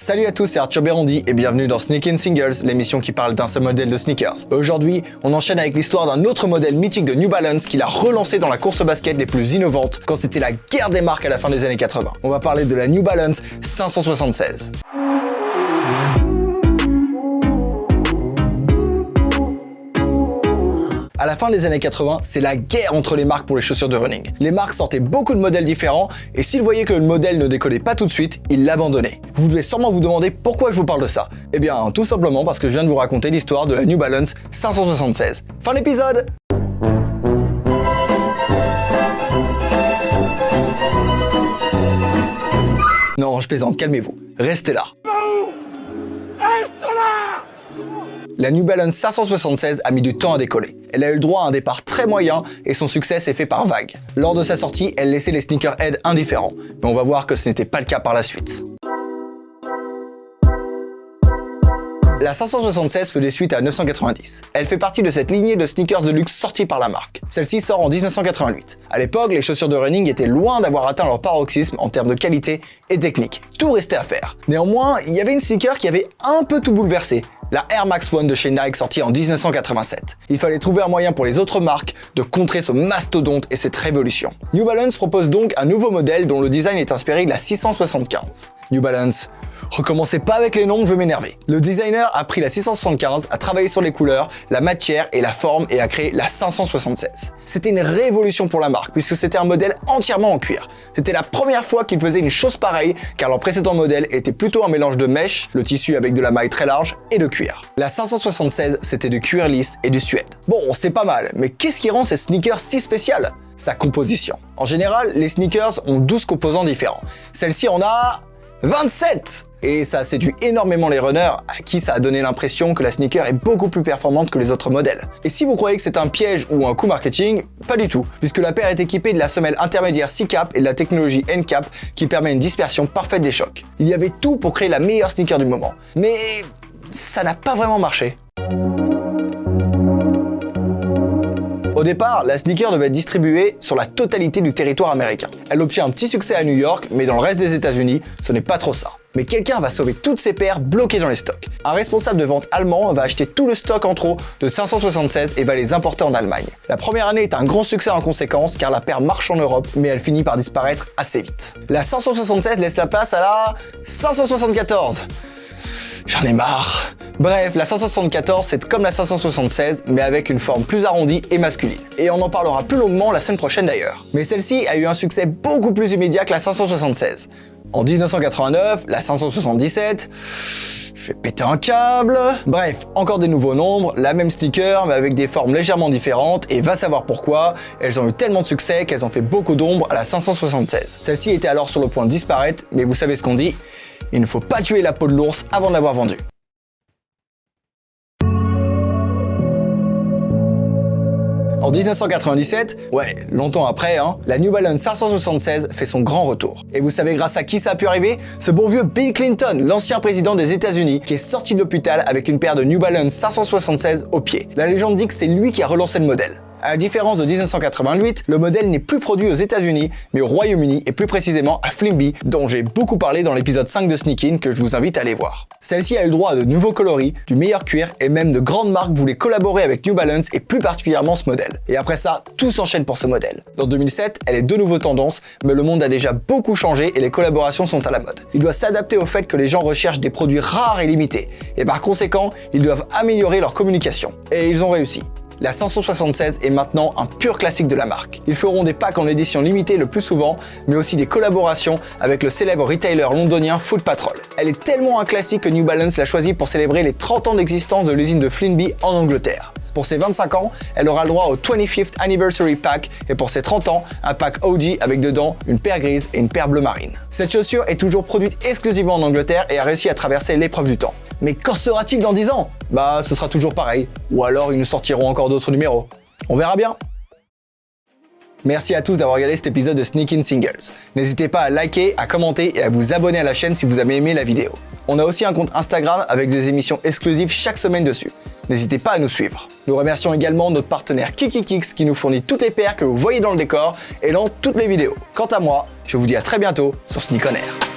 Salut à tous, c'est Arthur Bérondi et bienvenue dans Sneakin' Singles, l'émission qui parle d'un seul modèle de sneakers. Aujourd'hui, on enchaîne avec l'histoire d'un autre modèle mythique de New Balance qui l'a relancé dans la course au basket les plus innovantes quand c'était la guerre des marques à la fin des années 80. On va parler de la New Balance 576. À la fin des années 80, c'est la guerre entre les marques pour les chaussures de running. Les marques sortaient beaucoup de modèles différents et s'ils voyaient que le modèle ne décollait pas tout de suite, ils l'abandonnaient. Vous devez sûrement vous demander pourquoi je vous parle de ça. Eh bien, tout simplement parce que je viens de vous raconter l'histoire de la New Balance 576. Fin d'épisode! Non, je plaisante, calmez-vous. Restez là. La New Balance 576 a mis du temps à décoller. Elle a eu le droit à un départ très moyen et son succès s'est fait par vagues. Lors de sa sortie, elle laissait les sneakerheads indifférents, mais on va voir que ce n'était pas le cas par la suite. La 576 fait des suites à 990. Elle fait partie de cette lignée de sneakers de luxe sortis par la marque. Celle-ci sort en 1988. À l'époque, les chaussures de running étaient loin d'avoir atteint leur paroxysme en termes de qualité et technique. Tout restait à faire. Néanmoins, il y avait une sneaker qui avait un peu tout bouleversé. La Air Max One de chez Nike sortie en 1987. Il fallait trouver un moyen pour les autres marques de contrer ce mastodonte et cette révolution. New Balance propose donc un nouveau modèle dont le design est inspiré de la 675. New Balance, recommencez pas avec les noms, je vais m'énerver. Le designer a pris la 675, a travaillé sur les couleurs, la matière et la forme et a créé la 576. C'était une révolution pour la marque puisque c'était un modèle entièrement en cuir. C'était la première fois qu'ils faisaient une chose pareille car leur précédent modèle était plutôt un mélange de mèche, le tissu avec de la maille très large, et de cuir. La 576, c'était du cuir lisse et du suède. Bon, c'est pas mal, mais qu'est-ce qui rend cette sneaker si spéciale ? Sa composition. En général, les sneakers ont 12 composants différents. Celle-ci en a 27! Et ça a séduit énormément les runners, à qui ça a donné l'impression que la sneaker est beaucoup plus performante que les autres modèles. Et si vous croyez que c'est un piège ou un coup marketing, pas du tout, puisque la paire est équipée de la semelle intermédiaire C-Cap et de la technologie N-Cap qui permet une dispersion parfaite des chocs. Il y avait tout pour créer la meilleure sneaker du moment. Mais ça n'a pas vraiment marché. Au départ, la sneaker devait être distribuée sur la totalité du territoire américain. Elle obtient un petit succès à New York, mais dans le reste des États-Unis, ce n'est pas trop ça. Mais quelqu'un va sauver toutes ces paires bloquées dans les stocks. Un responsable de vente allemand va acheter tout le stock en trop de 576 et va les importer en Allemagne. La première année est un grand succès en conséquence car la paire marche en Europe, mais elle finit par disparaître assez vite. La 576 laisse la place à la 574. J'en ai marre. Bref, la 574 c'est comme la 576 mais avec une forme plus arrondie et masculine. Et on en parlera plus longuement la semaine prochaine d'ailleurs. Mais celle-ci a eu un succès beaucoup plus immédiat que la 576. En 1989, la 577, je vais péter un câble. Bref, encore des nouveaux nombres, la même sneaker mais avec des formes légèrement différentes et va savoir pourquoi, elles ont eu tellement de succès qu'elles ont fait beaucoup d'ombre à la 576. Celle-ci était alors sur le point de disparaître, mais vous savez ce qu'on dit, il ne faut pas tuer la peau de l'ours avant de l'avoir vendue. En 1997, ouais, longtemps après, la New Balance 576 fait son grand retour. Et vous savez grâce à qui ça a pu arriver ? Ce bon vieux Bill Clinton, l'ancien président des États-Unis, qui est sorti de l'hôpital avec une paire de New Balance 576 au pied. La légende dit que c'est lui qui a relancé le modèle. À la différence de 1988, le modèle n'est plus produit aux États-Unis, mais au Royaume-Uni et plus précisément à Flimby, dont j'ai beaucoup parlé dans l'épisode 5 de Sneakin' que je vous invite à aller voir. Celle-ci a eu le droit à de nouveaux coloris, du meilleur cuir et même de grandes marques voulaient collaborer avec New Balance et plus particulièrement ce modèle. Et après ça, tout s'enchaîne pour ce modèle. Dans 2007, elle est de nouveau tendance, mais le monde a déjà beaucoup changé et les collaborations sont à la mode. Il doit s'adapter au fait que les gens recherchent des produits rares et limités, et par conséquent, ils doivent améliorer leur communication. Et ils ont réussi. La 576 est maintenant un pur classique de la marque. Ils feront des packs en édition limitée le plus souvent, mais aussi des collaborations avec le célèbre retailer londonien Foot Patrol. Elle est tellement un classique que New Balance l'a choisi pour célébrer les 30 ans d'existence de l'usine de Flimby en Angleterre. Pour ses 25 ans, elle aura le droit au 25th Anniversary Pack et pour ses 30 ans, un pack OG avec dedans une paire grise et une paire bleu marine. Cette chaussure est toujours produite exclusivement en Angleterre et a réussi à traverser l'épreuve du temps. Mais qu'en sera-t-il dans 10 ans ? Bah, ce sera toujours pareil. Ou alors ils nous sortiront encore d'autres numéros. On verra bien. Merci à tous d'avoir regardé cet épisode de Sneakin' Singles. N'hésitez pas à liker, à commenter et à vous abonner à la chaîne si vous avez aimé la vidéo. On a aussi un compte Instagram avec des émissions exclusives chaque semaine dessus. N'hésitez pas à nous suivre. Nous remercions également notre partenaire KikiKicks qui nous fournit toutes les paires que vous voyez dans le décor et dans toutes les vidéos. Quant à moi, je vous dis à très bientôt sur Sneak On Air.